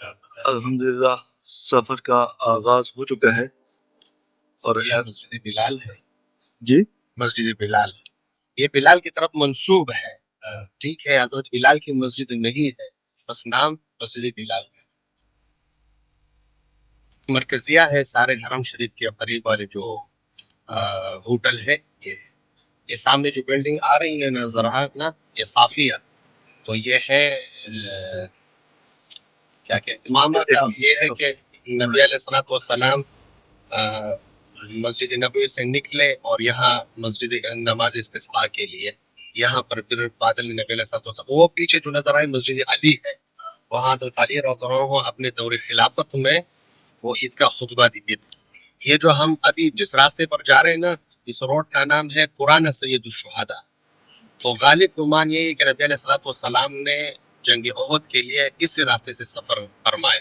الحمدللہ سفر کا آغاز ہو چکا ہے اور یہ مسجد بلال ہے. جی مسجد بلال یہ بلال کی طرف منسوب ہے. ٹھیک ہے، حضرت بلال کی مسجد نہیں ہے، بس نام مسجد بلال ہے. مرکزیہ ہے سارے حرم شریف کے قریب والے جو ہوٹل ہے. یہ سامنے جو بلڈنگ آ رہی ہے نظر نا، یہ صافیہ. تو یہ ہے کیا کہتے ہیں، یہ ہے کہ نبی علیہ الصلوۃ والسلام مسجد نبوی سے نکلے اور یہاں مسجد نماز استسقاء کے لیے یہاں پر پھر بادل نبی علیہ الصلوۃ والسلام. وہ پیچھے جو نظر آئے مسجد علی ہے، وہاں حضرت علی رضی اللہ عنہ اپنے دور خلافت میں وہ عید کا خطبہ دیے. یہ جو ہم ابھی جس راستے پر جا رہے ہیں نا، اس روڈ کا نام ہے قرآن سید الشہداء. تو غالب گمان یہ ہے کہ نبی علیہ الصلوۃ والسلام نے جنگ احد کے لیے اس راستے سے سفر فرمایا.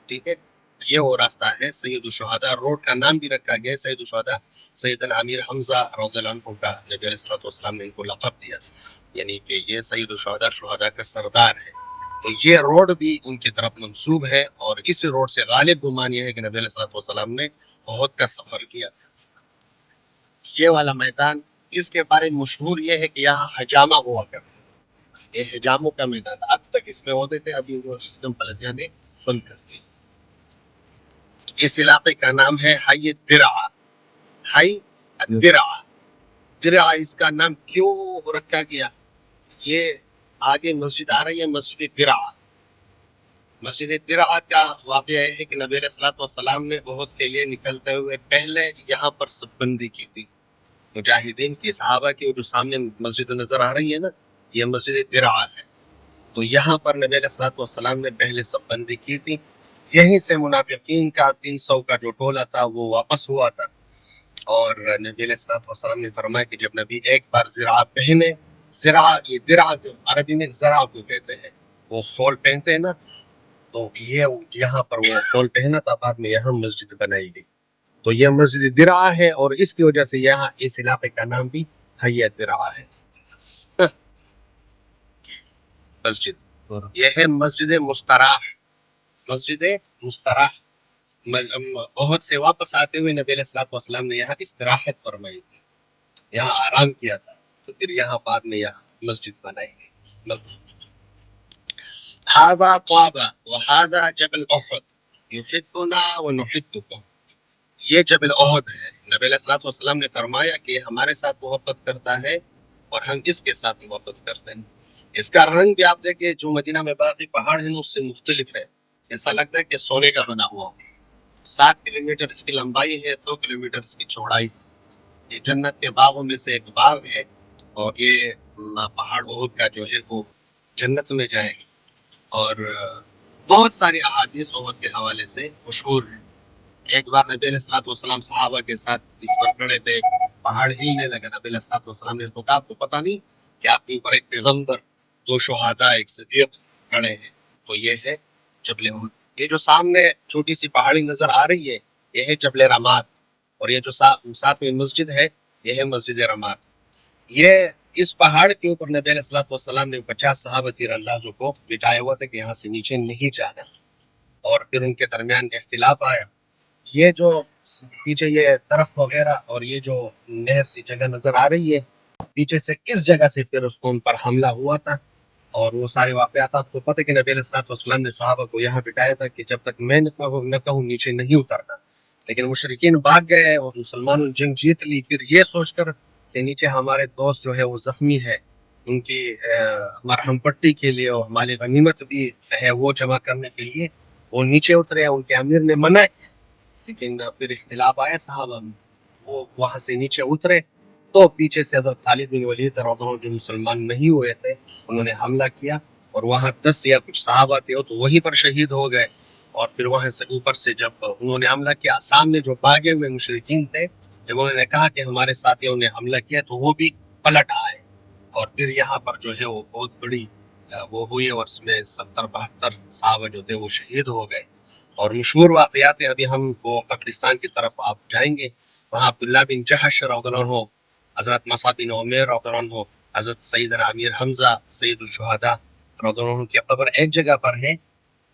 ٹھیک ہے، یہ وہ راستہ ہے سید الشہداء. روڈ کا نام بھی رکھا گیا سید الشہداء. سیدنا امیر حمزہ رضی اللہ عنہ کا نبی علیہ الصلوۃ والسلام نے ان کو لقب دیا، یعنی کہ یہ سید الشہداء، شہداء کا سردار ہے. تو یہ روڈ بھی ان کی طرف منسوب ہے، اور اس روڈ سے غالب گمان یہ ہے کہ نبی علیہ الصلوۃ والسلام نے احد کا سفر کیا. یہ والا میدان اس کے بارے میں مشہور یہ ہے کہ یہاں حجامہ ہوا کرتا. یہ حجاموں کا میدان اب تک اس میں ہوتے تھے، ابھی وہ اسلام بلدیہ نے بند کر دی. اس علاقے کا نام ہے حی الدرع. حی الدرع. درع اس کا نام کیوں رکھا گیا؟ یہ آگے مسجد آ رہی ہے، مسجد درع. مسجد درع کا واقعہ ہے کہ نبی علیہ الصلوۃ والسلام نے احد کے لیے نکلتے ہوئے پہلے یہاں پر سب بندی کی تھی. مجاہدین کی، صحابہ کی، جو سامنے مسجد نظر آ رہی ہے نا، یہ مسجد درع ہے. تو یہاں پر نبی علیہ الصلوۃ والسلام نے پہلے سب بندی کی تھی. یہیں سے منافقین کا 300 کا جو ٹولہ تھا وہ واپس ہوا تھا. اور نبی علیہ الصلوۃ والسلام نے فرمایا کہ جب نبی ایک بار زرع پہنے، زرع یہ درع عربی میں زرع کو کہتے ہیں، وہ خول پہنتے ہیں نا، تو یہ یہاں پر وہ خول پہنا تھا، بعد میں یہاں مسجد بنائی گئی. تو یہ مسجد درع ہے، اور اس کی وجہ سے یہاں اس علاقے کا نام بھی حی الدرع ہے. مسجد یہ ہے مسجد مستراح. مسجد مستراح. احد سے واپس آتے ہوئے نبی علیہ الصلوۃ والسلام نے یہاں استراحت فرمائی تھی، یہاں آرام کیا تھا. تو پھر یہاں بعد میں یہاں مسجد بنائی گئی. هذا طابہ وهذا جبل احد يحبنا ونحبكم. یہ جبل احد ہے. نبی علیہ الصلوۃ والسلام نے فرمایا کہ ہمارے ساتھ محبت کرتا ہے اور ہم اس کے ساتھ محبت کرتے ہیں. اس کا رنگ بھی آپ دیکھیں، جو مدینہ میں باقی پہاڑ ہیں اس سے مختلف ہے. ایسا لگتا ہے کہ سونے کا بنا ہوا. 7 کلومیٹر اس کی لمبائی ہے، 2 کلومیٹر اس کی چوڑائی. یہ جنت کے باغوں میں سے ایک باغ ہے، اور یہ پہاڑ احد کا جو ہے وہ جنت میں جائے گا. اور بہت ساری احادیث احد کے حوالے سے مشہور ہیں. ایک بار نبی علیہ الصلوۃ والسلام صحابہ کے ساتھ اس پر کھڑے تھے، پہاڑ ہلنے لگا. نبی علیہ الصلوۃ والسلام نے کہا آپ کو پتہ نہیں کہ آپ کے اوپر ایک پیغمبر، 2 شہداء، ایک صدیق کھڑے ہیں؟ تو یہ ہے جبل احد. یہ جو سامنے چھوٹی سی پہاڑی نظر آ رہی ہے، یہ ہے جبل رماد. اور یہ جو ساتھ میں مسجد ہے، یہ ہے مسجد رماد. یہ اس پہاڑ کے اوپر نبی علیہ الصلوۃ والسلام نے 50 صحابہ تیر اندازوں کو بٹھایا ہوا تھا کہ یہاں سے نیچے نہیں جانا. اور پھر ان کے درمیان اختلاف آیا. یہ جو پیچھے یہ درخت وغیرہ اور یہ جو نہر سی جگہ نظر آ رہی ہے، پیچھے سے اس جگہ سے پھر اس کو ان پر حملہ ہوا تھا. اور وہ سارے واقعات آپ کو پتہ ہے کہ نبی علیہ الصلوۃ والسلام نے صحابہ کو یہاں بٹھایا تھا کہ جب تک میں نہ کہوں نیچے نہیں اترنا. لیکن مشرکین بھاگ گئے اور مسلمانوں نے جنگ جیت لی. پھر یہ سوچ کر کہ نیچے ہمارے دوست جو ہے وہ زخمی ہے، ان کی مرہم پٹی کے لیے اور مال غنیمت بھی ہے وہ جمع کرنے کے لیے وہ نیچے اترے. ان کے امیر نے منع کیا، لیکن پھر اختلاف آیا صحابہ میں، وہ وہاں سے نیچے اترے. تو پیچھے سے حضرت خالد بن ولید رضی اللہ عنہ جو مسلمان نہیں ہوئے تھے، انہوں نے حملہ کیا، اور وہاں 10 یا کچھ صحابہ تھے تو وہیں پر شہید ہو گئے. اور پھر وہاں سے اوپر سے جب انہوں نے حملہ کیا، سامنے جو بھاگے ہوئے مشرکین تھے، جب انہوں نے کہا کہ ہمارے ساتھیوں نے حملہ کیا تو وہ بھی پلٹ آئے. اور پھر یہاں پر جو ہے وہ بہت بڑی وہ ہوئی، اور اس میں 70-72 صحابہ جو تھے وہ شہید ہو گئے. اور مشہور واقعات ہیں. ابھی ہم وہ قبرستان کی طرف آپ جائیں گے، وہاں عبداللہ بن جحش رضی اللہ عنہ، حضرت مصعب بن عمیر رضی اللہ عنہ، حضرت سیدنا امیر حمزہ سید الشہداء رضی اللہ عنہ کی قبر ایک جگہ پر ہے.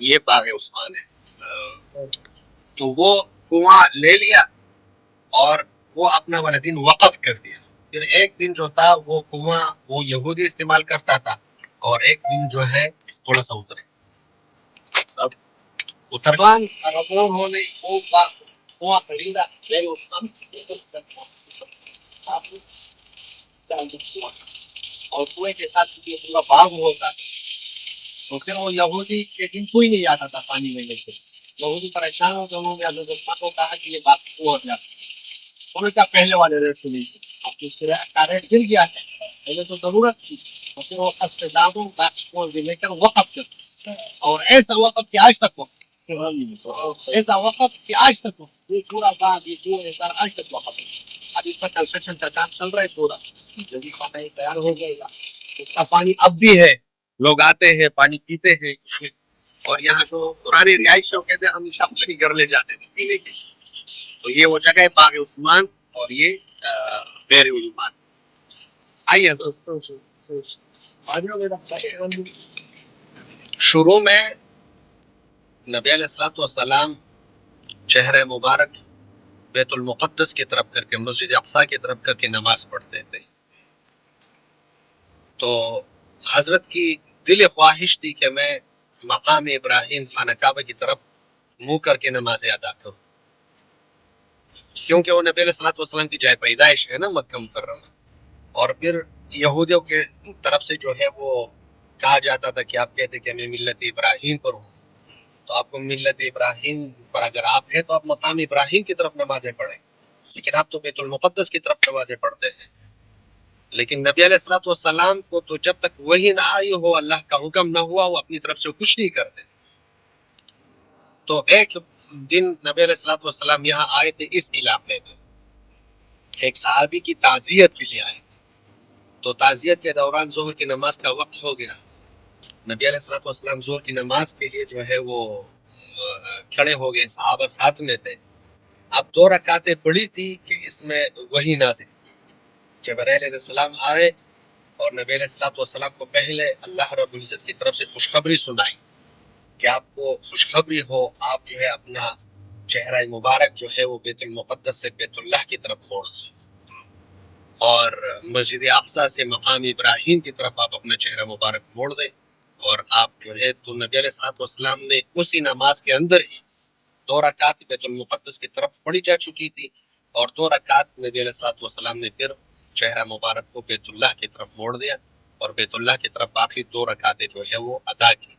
یہ باغ عثمان ہے. تو وہ کنواں لے لیا اور وہ اپنا والا دن وقف کر دیا. پھر ایک دن جو تھا وہ کنواں وہ یہودی استعمال کرتا تھا اور ایک دن جو ہے تھوڑا سا اترے سب اتربان انہوں نے وہ کنواں خریدا پھر عثمان اور کنویں کے ساتھ یہ پورا باغ ہوتا. تو پھر وہ یہودی کے دن کوئی نہیں آتا تھا پانی لینے کے. یہودی پریشان ہو تو انہوں نے حضرت عثمان کو کہا کہ یہ باغ کنواں ہو گیا. انہوں نے کہا پہلے والے ریٹ سے نہیں, اب تو اس کا ریٹ گر گیا ہے, پہلے تو ضرورت تھی. اور پھر وہ سستے داموں باغ لے کر وقف کر, اور ایسا وقف کہ آج تک وقف, ایسا وقف کہ آج تک وقف, یہ پورا باغ یہ پورا ایسا آج تک وقف ہے. اب اس پر کنسٹرکشن کا کام چل رہا ہے پورا, جلدی پانی تیار ہو جائے گا. اس کا پانی اب بھی ہے, لوگ آتے ہیں پانی پیتے ہیں. اور یہاں تو پرانی رہائش کہتے ہیں ہم اس کا پانی گھر لے جاتے تھے پینے کے. تو یہ وہ جگہ ہے باغ عثمان اور یہ بیر عثمان. آئیے شروع میں نبی علیہ الصلوۃ والسلام چہرہ مبارک بیت المقدس کی طرف کر کے مسجد اقصی کی طرف کر کے نماز پڑھتے تھے. تو حضرت کی دل خواہش تھی کہ میں مقام ابراہیم خانہ کعبہ کی طرف منہ کر کے نماز ادا کروں, کیونکہ وہ نبی علیہ الصلوۃ والسلام کی جائے پیدائش ہے نا مکہ مکرمہ. اور پھر یہودیوں کے طرف سے جو ہے وہ کہا جاتا تھا کہ آپ کہتے کہ میں ملت ابراہیم پر ہوں, تو آپ کو ملت ابراہیم پر اگر آپ ہیں تو آپ مقام ابراہیم کی طرف نمازیں پڑھیں, لیکن آپ تو بیت المقدس کی طرف نمازیں پڑھتے ہیں. لیکن نبی علیہ الصلوۃ والسلام کو تو جب تک وہی نہ آئی ہو, اللہ کا حکم نہ ہوا, وہ اپنی طرف سے کچھ نہیں کرتے. تو ایک دن نبی علیہ الصلوۃ والسلام یہاں آئے تھے اس علاقے میں, ایک صحابی کی تعزیت کے لیے آئے. تو تعزیت کے دوران ظہر کی نماز کا وقت ہو گیا. نبی علیہ الصلوۃ والسلام ظہر کی نماز کے لیے جو ہے وہ کھڑے ہو گئے, صحابہ ساتھ میں تھے. اب 2 رکعتیں پڑھی تھی کہ اس میں وہی نازل, جبرائیل علیہ السلام آئے اور نبی علیہ الصلوۃ والسلام کو پہلے اللہ رب العزت کی طرف سے خوشخبری سنائی کہ آپ کو خوشخبری ہو, آپ جو ہے اپنا چہرہ مبارک جو ہے وہ بیت المقدس سے بیت اللہ کی طرف موڑ دیں, اور مسجد اقصی سے مقام ابراہیم کی طرف آپ اپنا چہرہ مبارک موڑ دیں. اور آپ جو ہے تو نبی علیہ الصلوۃ والسلام نے اسی نماز کے اندر ہی 2 رکعت بیت المقدس کی طرف پڑھی جا چکی تھی, اور 2 رکعت نبی علیہ الصلوۃ والسلام نے پھر چہرہ مبارک کو بیت اللہ کی طرف موڑ دیا اور بیت اللہ کی طرف باقی 2 رکعتیں جو ہے وہ ادا کی.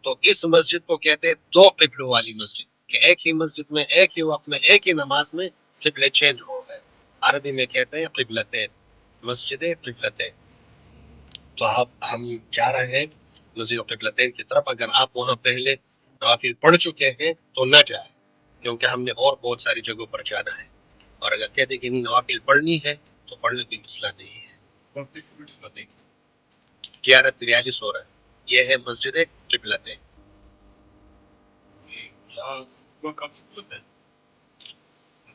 تو اس مسجد کو کہتے ہیں 2 قبلوں والی مسجد, کہ ایک ہی مسجد میں ایک ہی وقت میں ایک ہی نماز میں قبلے چینج ہو گئے. عربی میں کہتے ہیں قبلتین, مسجد قبلتین. تو اب ہم جا رہے ہیں مسجد قبلتین کی طرف. اگر آپ وہاں پہلے نوافل پڑھ چکے ہیں تو نہ جائیں, کیونکہ ہم نے اور بہت ساری جگہوں پر جانا ہے. اور اگر کہتے ہیں کہ نوافل پڑھنی ہے تو پڑھنے کوئی مسئلہ نہیں ہے. 11:43 ہو رہا ہے. یہ ہے مسجد قبلتین.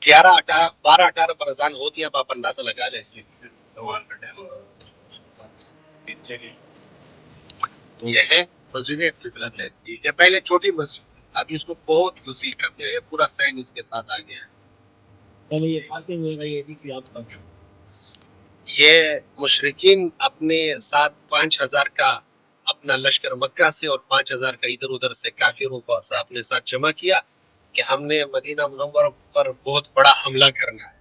12:18 پر اذان ہوتی ہے, اب آپ اندازہ لگا لیں. یہ ہے مسجد قبلتین. یہ پہلے چھوٹی مسجد, اب اس کو بہت وسیع کر دیا, یہ پورا سین اس کے ساتھ آ گیا ہے. یہ مشرکین اپنے ساتھ 5,000 کا اپنا لشکر مکہ سے اور 5,000 کا ادھر ادھر سے کافروں کو اپنے ساتھ جمع کیا کہ ہم نے مدینہ منورہ پر بہت بڑا حملہ کرنا ہے.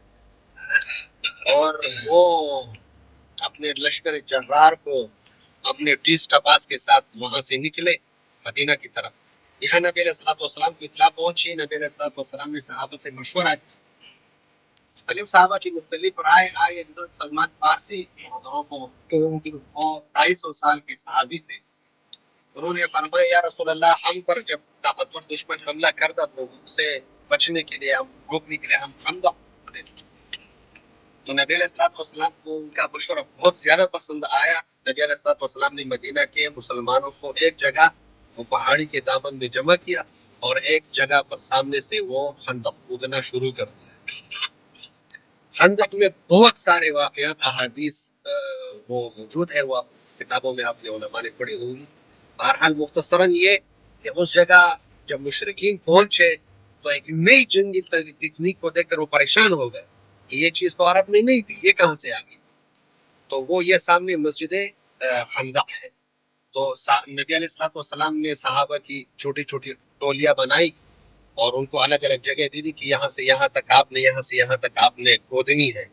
اور وہ اپنے لشکر جرار کو اپنے 30 ٹپاس کے ساتھ وہاں سے نکلے مدینہ کی طرف. یہاں نبی علیہ الصلوۃ والسلام کی اطلاع پہنچی. نبی علیہ الصلوۃ والسلام نے صحابہ سے مشورہ کیا. مختلف صحابہ کی مختلف رائے آئے. حضرت سلمان فارسی وہ 250 سال کے صحابی تھے. انہوں نے فرمایا یا رسول اللہ, ہم پر جب طاقتور دشمن حملہ کرتا تو اس سے بچنے کے لیے, ہم روکنے کے لیے ہم خندق کرتے. تو نبی علیہ الصلوۃ والسلام کو ان کا مشورہ بہت زیادہ پسند آیا. نبی علیہ الصلوۃ والسلام نے مدینہ کے مسلمانوں کو ایک جگہ وہ پہاڑی کے دامن میں جمع کیا اور ایک جگہ پر سامنے سے وہ خندق کودنا شروع کر دیا. خندق میں بہت سارے واقعات احادیث وہ موجود ہے, وہ کتابوں میں آپ نے علماء نے پڑھی ہوگی. بہرحال مختصراً یہ کہ اس جگہ جب مشرکین پہنچے تو ایک نئی جنگی تکنیک کو دیکھ کر وہ پریشان ہو گئے کہ یہ چیز تو عرب میں نہیں تھی، یہ کہاں سے آ گئی؟ تو وہ یہ سامنے مسجد خندق ہے. تو نبی علیہ الصلوۃ والسلام نے صحابہ کی چھوٹی چھوٹی ٹولیاں بنائی اور ان کو الگ الگ جگہ دی کہ یہاں سے یہاں تک آپ نے، یہاں سے یہاں تک آپ نے کھودنی ہے.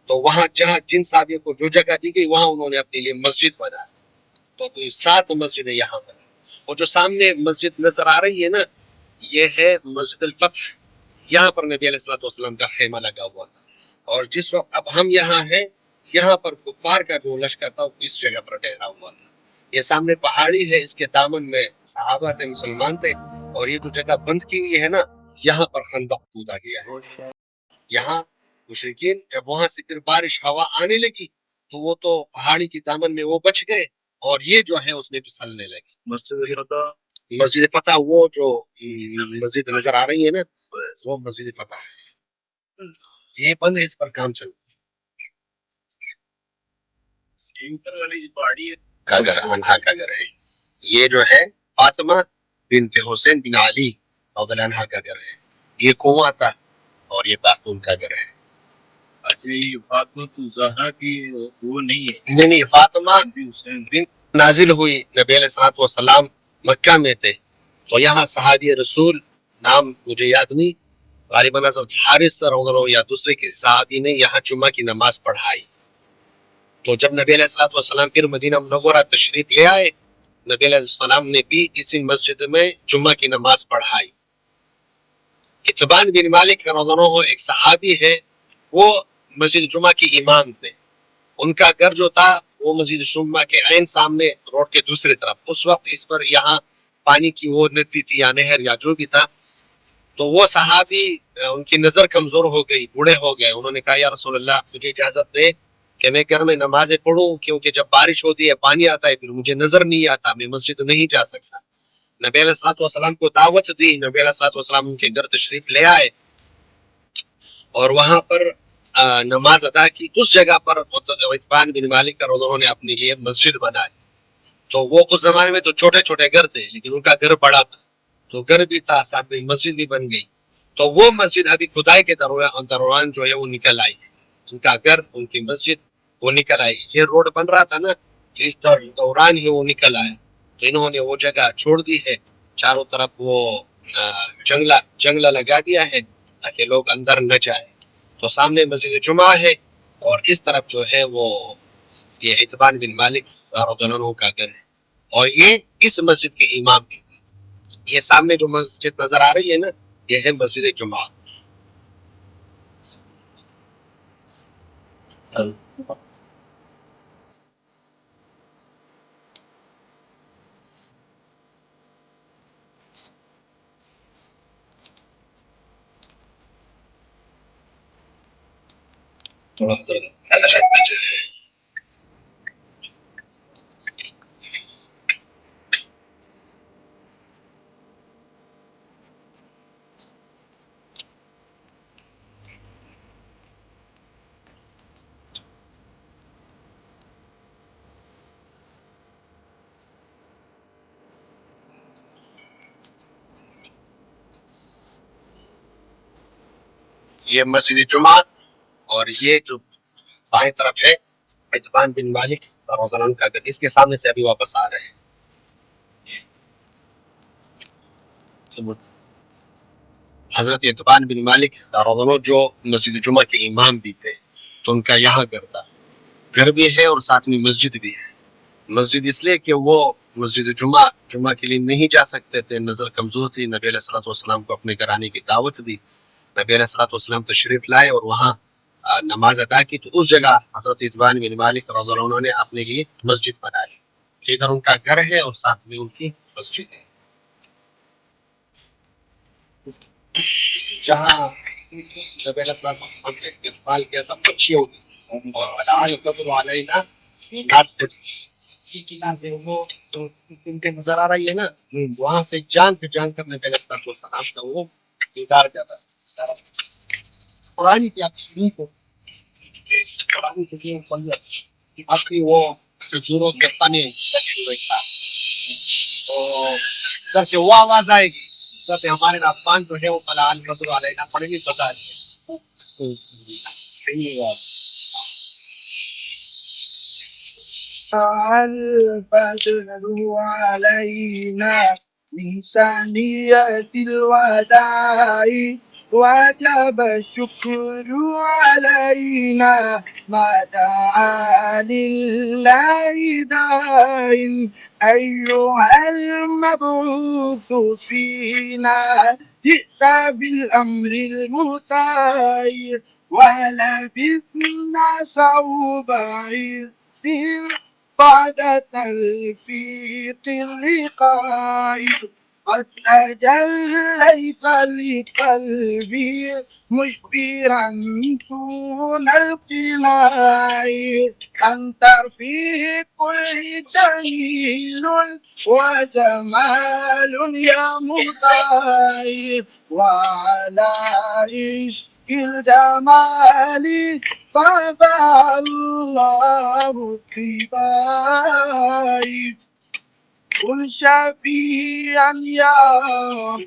تو وہاں جہاں جن صحابیوں کو جو جگہ دی گئی وہاں انہوں نے اپنے لیے مسجد بنا. تو 7 مسجدیں یہاں پر. اور جو سامنے مسجد نظر آ رہی ہے نا، یہ ہے مسجد الفتح. یہاں پر نبی علیہ الصلوۃ والسلام کا خیمہ لگا ہوا تھا. اور جس وقت اب ہم یہاں ہیں، یہاں پر کفار کا جو لشکر تھا وہ اس جگہ پر ٹھہرا ہوا تھا. یہ سامنے پہاڑی ہے، اس کے دامن میں صحابہ تھے، مسلمان تھے. اور یہ جو جگہ بند کی ہوئی ہے نا، یہاں پر خندق کھودا گیا ہے. یہاں مشرکین جب وہاں سے پھر بارش ہوا آنے لگی تو وہ تو پہاڑی کی دامن میں وہ بچ گئے اور یہ جو ہے اس نے پھسلنے لگی. مسجد فتح وہ جو مسجد نظر آ رہی ہے نا، وہ مسجد فتح ہے. یہ بند ہے، اس پر کام چل کا گھر ہے. یہ جو ہے فاطمہ بنت حسین بن علی رضی اللہ عنہ کا گھر ہے. یہ کنواں تھا اور یہ باقی ان کا گھر ہے. اچھا، یہ فاطمہ الزہرا کی وہ نہیں ہے؟ نہیں، فاطمہ بنت نازل ہوئی نبی علیہ الصلوۃ والسلام مکہ میں تھے. تو یہاں صحابی رسول، نام مجھے یاد نہیں، غالباً حضرت حارث رضی اللہ عنہ یا دوسرے کسی صحابی نے یہاں جمعہ کی نماز پڑھائی. تو جب نبی علیہ الصلوۃ والسلام پھر مدینہ منورہ تشریف لے آئے، نبی علیہ السلام نے بھی اسی مسجد میں جمعہ کی نماز پڑھائی. اتبان بن مالک رضی اللہ عنہ ایک صحابی ہے، وہ مسجد جمعہ کے امام تھے. ان کا گھر جو تھا وہ مسجد جمعہ کے عین سامنے روڈ کے دوسری طرف. اس وقت اس پر یہاں پانی کی وہ ندی تھی یا نہر یا جو بھی تھا. تو وہ صحابی ان کی نظر کمزور ہو گئی، بوڑھے ہو گئے. انہوں نے کہا یا رسول اللہ مجھے اجازت دے کہ میں گھر میں نمازیں پڑھوں، کیونکہ جب بارش ہوتی ہے پانی آتا ہے پھر مجھے نظر نہیں آتا، میں مسجد نہیں جا سکتا. نبی علیہ الصلوۃ والسلام کو دعوت دی. نبی علیہ الصلوۃ والسلام ان کے گھر تشریف لے آئے اور وہاں پر نماز ادا کی. اس جگہ پر اتبان بن مالک رضی اللہ عنہ نے اپنے لیے مسجد بنائی. تو وہ اس زمانے میں تو چھوٹے چھوٹے گھر تھے، لیکن ان کا گھر بڑا تھا، تو گھر بھی تھا ساتھ میں مسجد بھی بن گئی. تو وہ مسجد ابھی کھدائی کے دوران جو ہے وہ نکل آئی. ان کا گھر، ان کی مسجد وہ نکل آئی. یہ روڈ بن رہا تھا نا، اس دوران ہی وہ نکل آیا. تو انہوں نے وہ جگہ چھوڑ دی ہے، چاروں طرف وہ جنگلہ لگا دیا ہے تاکہ لوگ اندر نہ جائے. تو سامنے مسجد جمعہ ہے اور اس طرف جو ہے وہ یہ اتبان بن مالک رضی اللہ عنہ کا گھر ہے. اور یہ اس مسجد کے امام بھی تھے. یہ سامنے جو مسجد نظر آ رہی ہے نا، یہ ہے مسجد جمعہ. تھوڑا یہ مسجد جمعہ اور یہ جو بائیں طرف ہے اتبان بن مالک رضی اللہ عنہ کا گھر. اس کے سامنے سے ابھی واپس آ رہے ہیں. حضرت اتبان بن مالک رضی اللہ عنہ جو مسجد جمعہ کے امام بھی تھے، تو ان کا یہاں گھر تھا. گھر بھی ہے اور ساتھ میں مسجد بھی ہے. مسجد اس لیے کہ وہ مسجد جمعہ کے لیے نہیں جا سکتے تھے، نظر کمزور تھی. نبی علیہ الصلوۃ والسلام کو اپنے گھر آنے کی دعوت دی. نبی علیہ الصلوۃ والسلام تشریف لائے اور وہاں نماز ادا کی. تو اس جگہ حضرت اتبان بن مالک رضی اللہ عنہ نے اپنے لیے مسجد بنائی. ادھر ان کا گھر ہے اور ساتھ میں ان کی مسجد ہے. جہاں نبی علیہ الصلوۃ والسلام نے استقبال کیا تھا پچھیوں نے، اور الآن قبر علینا وہ تو ان کے نظر آ رہی ہے نا، وہاں سے جان کر نبی علیہ الصلوۃ والسلام کا وہ دیدار جاتا ہے. قرآن کی آپ سنی کو قرآن سے اپنی وہ کھجوروں کے تنے لگے ہوئے تھا. تو سر سے وہ آواز آئے گی، سر سے ہمارے افغان جو ہے وہ فلاں رسول علیہ پڑے گی بتا دیے. البدر علينا من ثنية الوداع وجب الشكر علينا ما دعا لله داع أيها المبعوث فينا جئت بالأمر المطاع ولبثنا صوب عز بعد تلفيق اللقاء قد تجليت لقلبي مشبرا دون القلاع أنت في كل جميل وجمال يا مطاع وعلى عشق الجمال طبع الله اتباعي كن شفيعا يا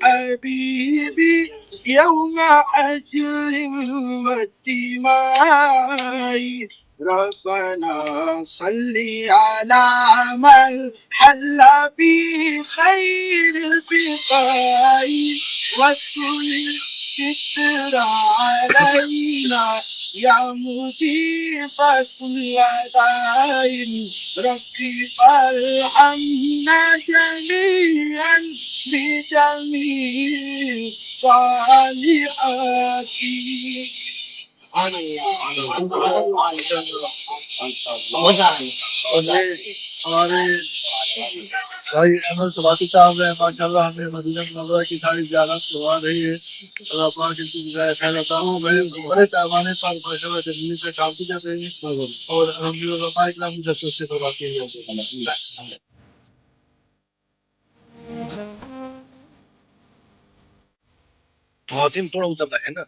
حبيبي يوم أجر والدماء ربنا صل على من حل بخير البقاع وكل الستر علينا يا مضيف كل داء ربي فارحمنا جميعا بجميع صالحات. ہمارے بھائی احمد سباتی صاحب ہیں، ماشاء اللہ ہمیں مدینہ منورہ کی ساری زیارت کروا رہی ہے. اللہ پاک کی گزارش کرتا ہوں میں بڑے پیمانے پر ماشاء اللہ دلی سے کام کی جاتے ہیں اور الحمدللہ اکرام جسد سے کرواتے ہیں. خواتین تھوڑا ادھر رہے نا.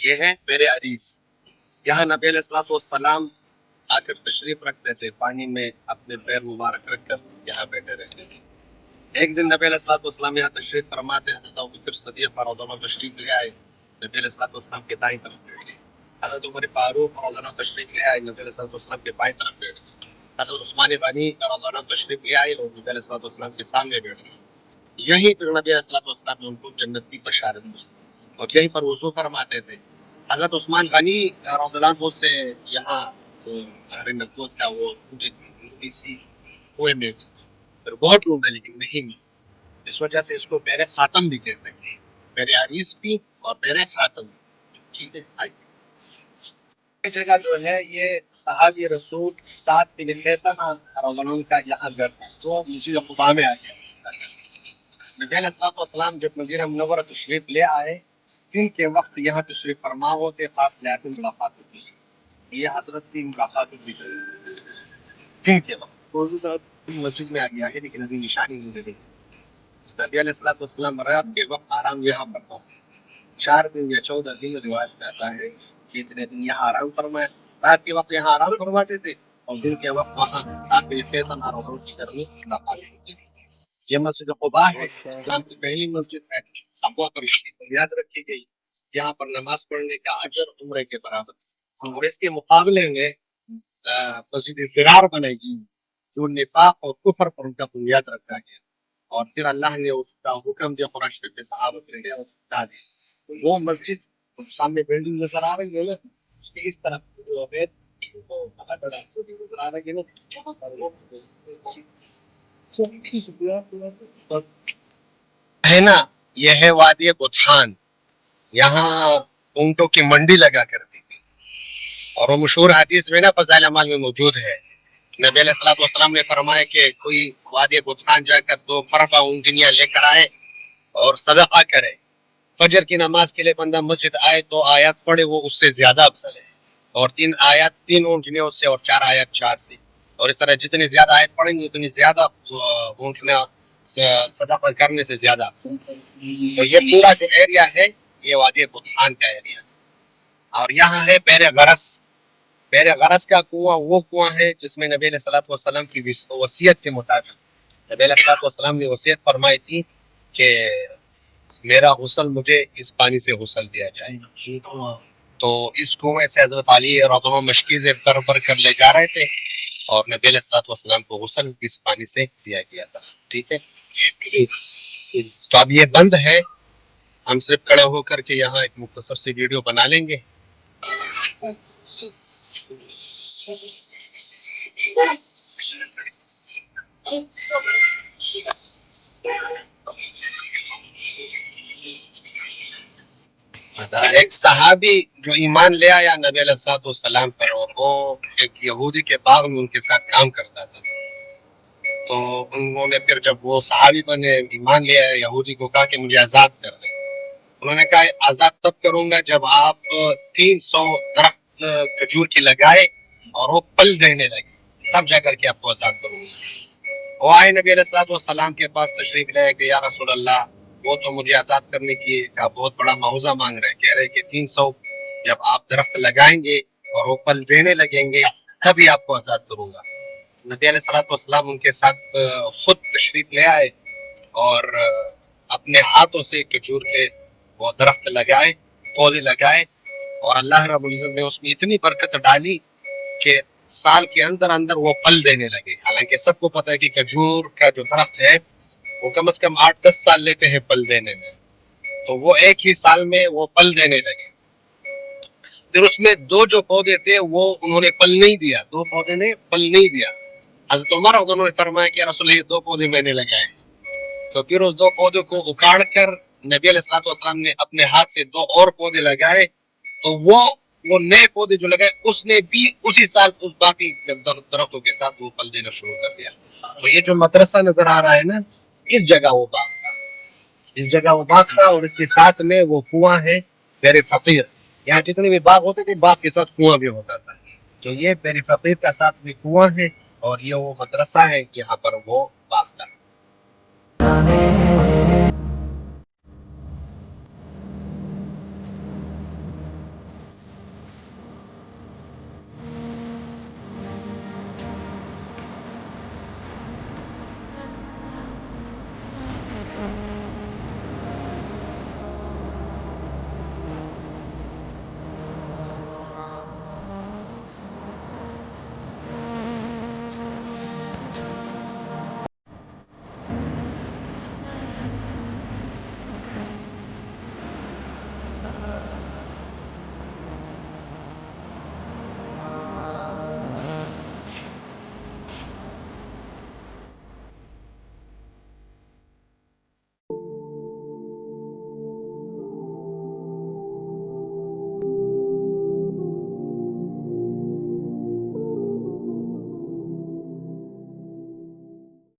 یہ ہے میرے عزیز، یہاں نبی علیہ الصلوۃ والسلام آ کر تشریف رکھتے تھے، پانی میں اپنے پیر مبارک رکھ کر یہاں بیٹھے رہتے تھے. ایک دن نبی علیہ الصلوۃ والسلام یہاں تشریف فرماتے، حضرت ابوبکر صدیق اور دونوں تشریف لے آئے، نبی علیہ الصلوۃ والسلام کے دائیں طرف بیٹھ گئے. حضرت عمر فاروق اور دونوں تشریف لے آئے، نبی علیہ الصلوۃ والسلام کے بائیں طرف بیٹھ گئے. حضرت عثمان غنی اور دونوں تشریف لے آئے اور نبی علیہ الصلوۃ والسلام کے سامنے بیٹھ گئے. یہیں پر نبی علیہ الصلوۃ والسلام نے ان کو جنت کی بشارت دی اور یہیں پر وضو فرماتے تھے. حضرت عثمان غنی رضی اللہ عنہ سے یہاں جو نہر نبوت کا وہ ڈھونڈی تھی سی کنویں میں، پھر بہت ڈھونڈا لیکن نہیں ملی. اس وجہ سے اس کو پیر خاتم بھی کہتے ہیں، پیر عریض بھی اور پیر خاتم بھی. ٹھیک ہے، یہ جگہ جو ہے یہ صحابی رسول سعد بن خیثمہ رضی اللہ عنہ کا یہاں گھر جو مسجد قباء میں آ گیا. نبی علیہ الصلوۃ والسلام جب مدینہ منورہ تشریف لے آئے، دن کے وقت یہاں تشریف فرما ہوتے، قافلے کی ملاقات ہوتی. یہ حضرت کی ملاقات ہوتی دن کے وقت. روزی صاحب مسجد میں آ گیا ہے لیکن ابھی نشانی نہیں دے رہی. نبی علیہ الصلوۃ والسلام رات کے وقت آرام یہاں پر تھا. 4 دن یا 14 دن روایت میں آتا ہے کہ اتنے دن یہاں آرام فرمایا. رات کے وقت یہاں آرام فرماتے تھے اور دن کے وقت وہاں ساتھ میں فیضان اور کی گھر میں ملاقات ہوتی. یہ مسجد قباء ہے، اسلام کی پہلی مسجد ہے. تقویٰ پر اس کی بنیاد رکھی گئی. یہاں پر نماز پڑھنے کا اجر عمرے کے برابر. اور اس کے مقابلے میں مسجد زرار بنے گی جو نفاق اور کفر پر ان کا بنیاد رکھا گیا. اور پھر اللہ نے اس کا حکم دیا قرآن شریف کے صحابہ کے وہ مسجد سامنے بلڈنگ نظر آ رہی ہے نا، اس کی اس طرف جو ہے نظر آ رہی ہے نا، ہے نا، یہ ہے وادی بطحان. یہاں اونٹوں کی منڈی لگا کرتی تھی اور وہ مشہور حدیث میں نا فضائل اعمال میں موجود ہے. نبی علیہ الصلوۃ والسلام نے فرمایا کہ کوئی وادی بطحان جا کر 2 مربع اونٹنیاں لے کر آئے اور صدقہ کرے. فجر کی نماز کے لیے بندہ مسجد آئے 2 آیات پڑھے، وہ اس سے زیادہ افضل ہے. اور 3 آیات 3 اونٹنیوں سے اور 4 آیات 4 سے. اور اس طرح جتنی زیادہ آیت پڑھیں گے اتنی زیادہ اونٹنیاں صدقہ کرنے سے زیادہ. تو یہ پورا جو ایریا ہے یہ وادی بطحان کا ایریا. اور یہاں ہے پیر غرس. پیر غرس کا کنواں وہ کنواں ہے جس میں نبی علیہ الصلوۃ والسلام کی وصیت کے مطابق نبی علیہ الصلوۃ والسلام نے وصیت فرمائی تھی کہ میرا غسل مجھے اس پانی سے غسل دیا جائے. تو اس کنویں سے حضرت علی رضی اللہ عنہ مشکیزیں بھر کر لے جا رہے تھے اور نبی علیہ الصلوۃ والسلام کو غسل اس پانی سے دیا گیا تھا. ٹھیک ہے. تو اب یہ بند ہے. ہم صرف کھڑے ہو کر کے یہاں ایک مختصر سی ویڈیو بنا لیں گے. ایک صحابی جو ایمان لے آیا نبی علیہ الصلوۃ والسلام پر اور وہ ایک یہودی کے باغ میں ان کے ساتھ کام کرتا تھا. تو انہوں نے پھر جب وہ صحابی بنے ایمان لے آیا یہودی کو کہا کہ مجھے آزاد کر دیں. انہوں نے کہا آزاد تب کروں گا جب آپ 300 درخت کھجور کی لگائے اور وہ پل دینے لگے تب جا کر کے آپ کو آزاد کروں گا. وہ آئے نبی علیہ الصلوۃ والسلام کے پاس تشریف لے کہ یا رسول اللہ وہ تو مجھے آزاد کرنے کی کا بہت بڑا معاوضہ مانگ رہے. کہہ رہے کہ 300 جب آپ درخت لگائیں گے اور وہ پل دینے لگیں گے تبھی آپ کو آزاد کروں گا. نبی علیہ الصلوۃ والسلام ان کے ساتھ خود تشریف لے آئے اور اپنے ہاتھوں سے کھجور کے وہ درخت لگائے پودے لگائے اور اللہ رب العزت نے اس میں اتنی برکت ڈالی کہ سال کے اندر اندر وہ پل دینے لگے. حالانکہ سب کو پتہ ہے کہ کھجور کا جو درخت ہے وہ کم از کم 8-10 سال لیتے ہیں پل دینے میں. تو وہ ایک ہی سال میں وہ پل دینے لگے. پھر اس میں 2 جو پودے تھے وہ انہوں نے پل نہیں دیا. 2 پودے نے پل نہیں دیا. حضرت عمر انہوں نے فرمایا کہ رسول اللہ 2 پودے میں نے لگائے. تو پھر اس 2 پودوں کو اکاڑ کر نبی علیہ الصلوۃ والسلام نے اپنے ہاتھ سے 2 اور پودے لگائے. تو وہ نئے پودے جو لگائے اس نے بھی اسی سال اس باقی درختوں کے ساتھ وہ پل دینا شروع کر دیا. تو یہ جو مدرسہ نظر آ رہا ہے نا اس جگہ وہ باغ تھا. اس جگہ وہ باغ تھا اور اس کے ساتھ میں وہ کنواں ہے بیر فقیر. یہاں جتنے بھی باغ ہوتے تھے باغ کے ساتھ کنواں بھی ہوتا تھا. تو یہ بیر فقیر کا ساتھ میں کنواں ہے اور یہ وہ مدرسہ ہے یہاں پر وہ باغ تھا.